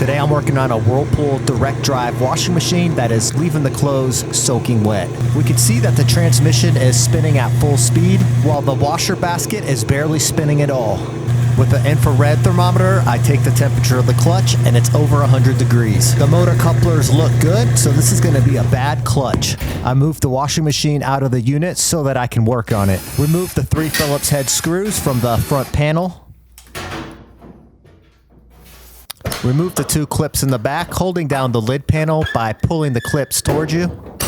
Today I'm working on a Whirlpool direct drive washing machine that is leaving the clothes soaking wet. We can see that the transmission is spinning at full speed while the washer basket is barely spinning at all. With the infrared thermometer, I take the temperature of the clutch and it's over 100 degrees. The motor couplers look good, so this is going to be a bad clutch. I moved the washing machine out of the unit so that I can work on it. Remove the 3 Phillips head screws from the front panel. Remove the 2 clips in the back, holding down the lid panel by pulling the clips towards you.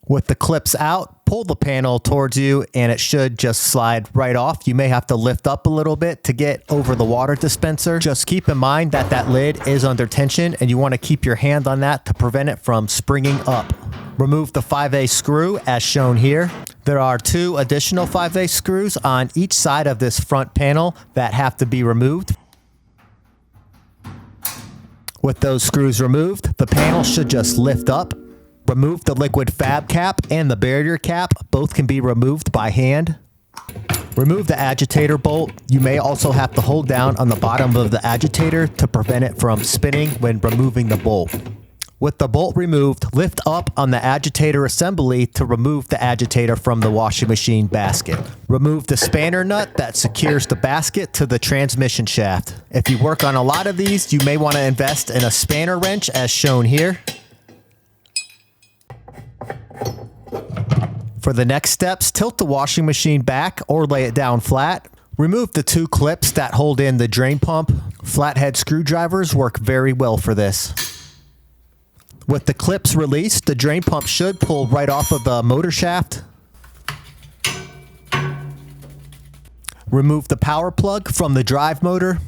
With the clips out, pull the panel towards you and it should just slide right off. You may have to lift up a little bit to get over the water dispenser. Just keep in mind that that lid is under tension and you want to keep your hand on that to prevent it from springing up. Remove the 5A screw as shown here. There are 2 additional 5A screws on each side of this front panel that have to be removed. With those screws removed, the panel should just lift up. Remove the liquid fab cap and the barrier cap. Both can be removed by hand. Remove the agitator bolt. You may also have to hold down on the bottom of the agitator to prevent it from spinning when removing the bolt. With the bolt removed, lift up on the agitator assembly to remove the agitator from the washing machine basket. Remove the spanner nut that secures the basket to the transmission shaft. If you work on a lot of these, you may want to invest in a spanner wrench as shown here. For the next steps, tilt the washing machine back or lay it down flat. Remove the 2 clips that hold in the drain pump. Flathead screwdrivers work very well for this. With the clips released, the drain pump should pull right off of the motor shaft. Remove the power plug from the drive motor.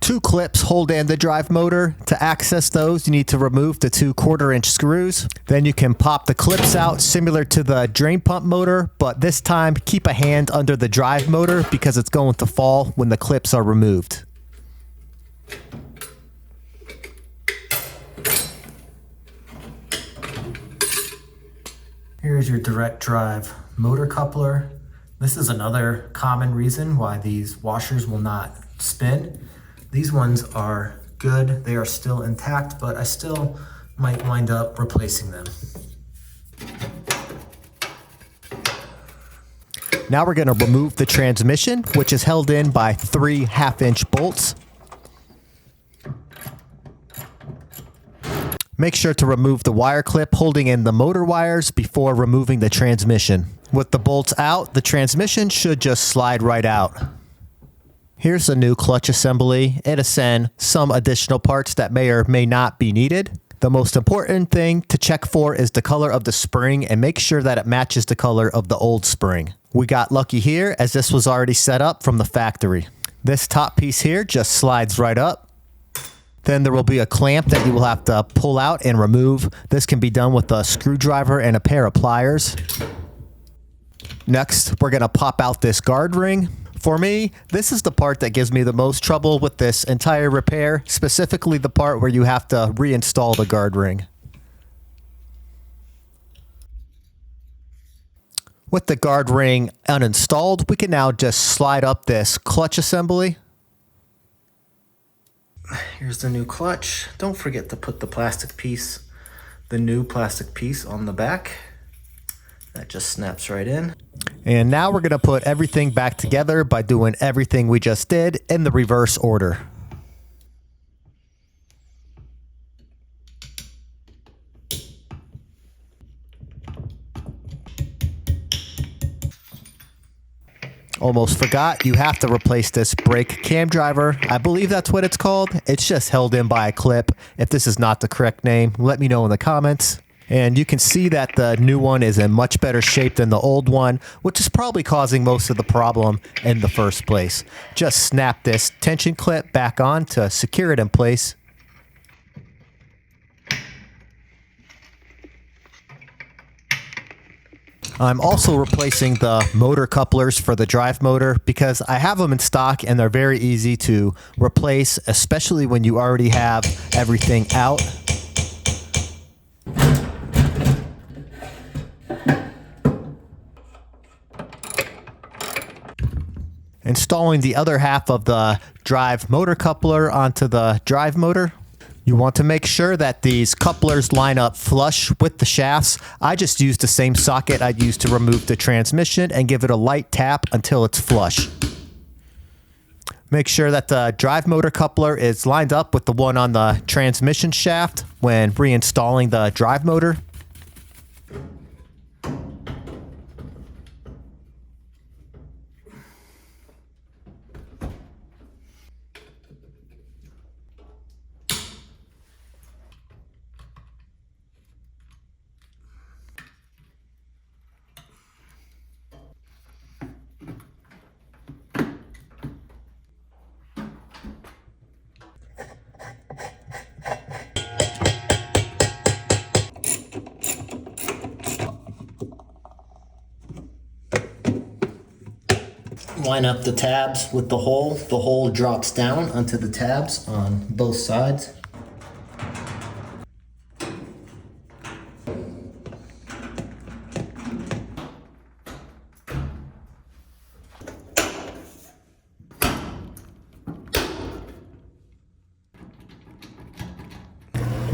2 clips hold in the drive motor. To access those, you need to remove the 2 1/4-inch screws. Then you can pop the clips out similar to the drain pump motor, but this time keep a hand under the drive motor because it's going to fall when the clips are removed. Here's your direct drive motor coupler. This is another common reason why these washers will not spin. These ones are good, they are still intact, but I still might wind up replacing them. Now we're going to remove the transmission, which is held in by 3 1/2-inch bolts. Make sure to remove the wire clip holding in the motor wires before removing the transmission. With the bolts out, the transmission should just slide right out. Here's a new clutch assembly. It'll send some additional parts that may or may not be needed. The most important thing to check for is the color of the spring and make sure that it matches the color of the old spring. We got lucky here as this was already set up from the factory. This top piece here just slides right up. Then there will be a clamp that you will have to pull out and remove. This can be done with a screwdriver and a pair of pliers. Next, we're going to pop out this guard ring. For me, this is the part that gives me the most trouble with this entire repair, specifically the part where you have to reinstall the guard ring. With the guard ring uninstalled, we can now just slide up this clutch assembly. Here's the new clutch. Don't forget to put the new plastic piece on the back. That just snaps right in. And now we're going to put everything back together by doing everything we just did in the reverse order. Almost forgot, you have to replace this brake cam driver. I believe that's what it's called. It's just held in by a clip. If this is not the correct name, let me know in the comments. And you can see that the new one is in much better shape than the old one, which is probably causing most of the problem in the first place. Just snap this tension clip back on to secure it in place. I'm also replacing the motor couplers for the drive motor because I have them in stock and they're very easy to replace, especially when you already have everything out. And reinstalling the other half of the drive motor coupler onto the drive motor. You want to make sure that these couplers line up flush with the shafts. I just used the same socket I'd used to remove the transmission and give it a light tap until it's flush. Make sure that the drive motor coupler is lined up with the one on the transmission shaft when reinstalling the drive motor. Line up the tabs with the hole. The hole drops down onto the tabs on both sides.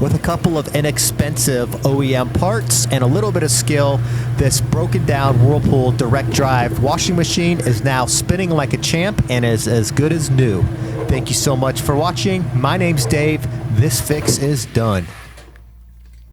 With a couple of inexpensive OEM parts and a little bit of skill, this broken down Whirlpool direct drive washing machine is now spinning like a champ and is as good as new. Thank you so much for watching. My name's Dave. This fix is done.